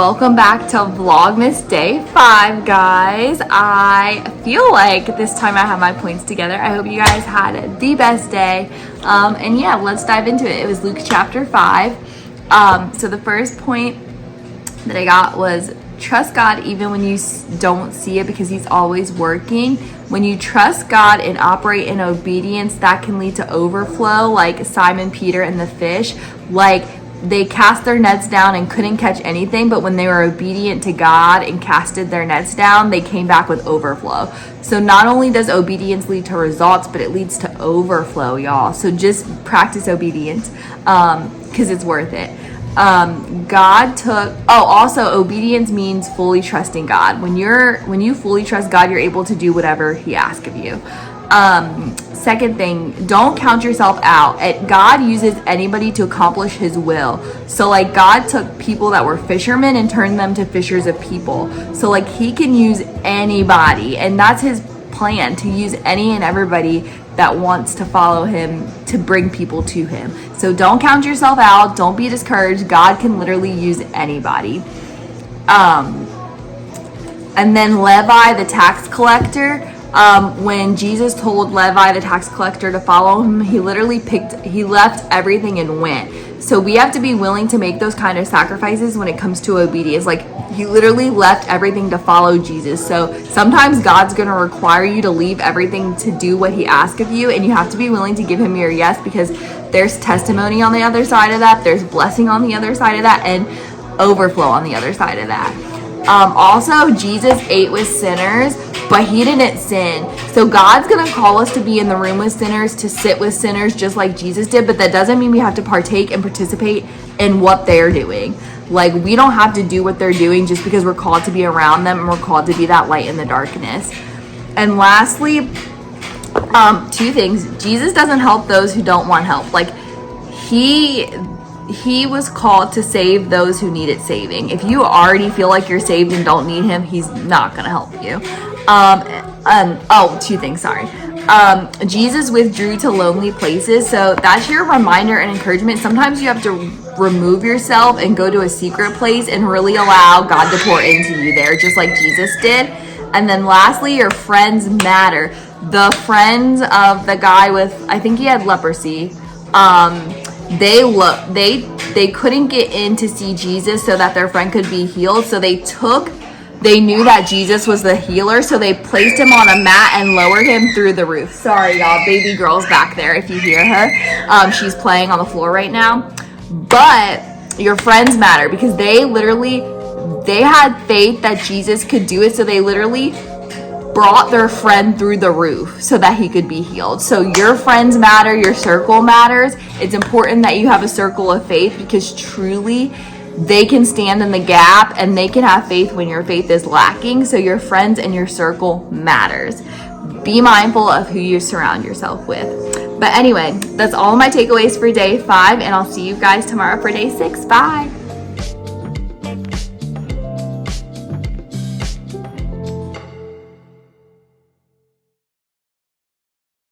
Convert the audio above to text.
Welcome back to Vlogmas Day 5, guys. I feel like this time I have my points together. I hope you guys had the best day. And yeah, let's dive into it. It was Luke chapter 5. So the first point that I got was trust God even when you don't see it, because he's always working. When you trust God and operate in obedience, that can lead to overflow, like Simon Peter and the fish. Like, they cast their nets down and couldn't catch anything, but when they were obedient to God and casted their nets down, they came back with overflow. So not only does obedience lead to results, but it leads to overflow, y'all. So just practice obedience because it's worth it. Also obedience means fully trusting God. When you fully trust God, you're able to do whatever he asks of you. Second thing, don't count yourself out. God uses anybody to accomplish his will. So like, God took people that were fishermen and turned them to fishers of people. So like, he can use anybody, and that's his plan, to use any and everybody that wants to follow him to bring people to him. So don't count yourself out. Don't be discouraged. God can literally use anybody. And then Levi, the tax collector, when Jesus told Levi, the tax collector, to follow him, he left everything and went. So we have to be willing to make those kind of sacrifices when it comes to obedience. Like, he literally left everything to follow Jesus. So sometimes God's going to require you to leave everything to do what he asks of you, and you have to be willing to give him your yes, because there's testimony on the other side of that, there's blessing on the other side of that, and overflow on the other side of that. Also, Jesus ate with sinners, but he didn't sin. So God's going to call us to be in the room with sinners, to sit with sinners just like Jesus did, but that doesn't mean we have to partake and participate in what they're doing. Like, we don't have to do what they're doing just because we're called to be around them and we're called to be that light in the darkness. And lastly, two things. Jesus doesn't help those who don't want help. Like, he was called to save those who needed saving. If you already feel like you're saved and don't need him, he's not going to help you. Two things, sorry. Jesus withdrew to lonely places. So that's your reminder and encouragement. Sometimes you have to remove yourself and go to a secret place and really allow God to pour into you there, just like Jesus did. And then lastly, your friends matter. The friends of the guy with, I think he had leprosy, they couldn't get in to see Jesus so that their friend could be healed. So they knew that Jesus was the healer, so they placed him on a mat and lowered him through the roof. Sorry, y'all, baby girl's back there if you hear her. She's playing on the floor right now. But your friends matter, because they had faith that Jesus could do it, so they literally brought their friend through the roof so that he could be healed. So your friends matter, your circle matters. It's important that you have a circle of faith, because truly they can stand in the gap and they can have faith when your faith is lacking. So your friends and your circle matters. Be mindful of who you surround yourself with. But anyway, that's all my takeaways for day 5, and I'll see you guys tomorrow for day 6. Bye.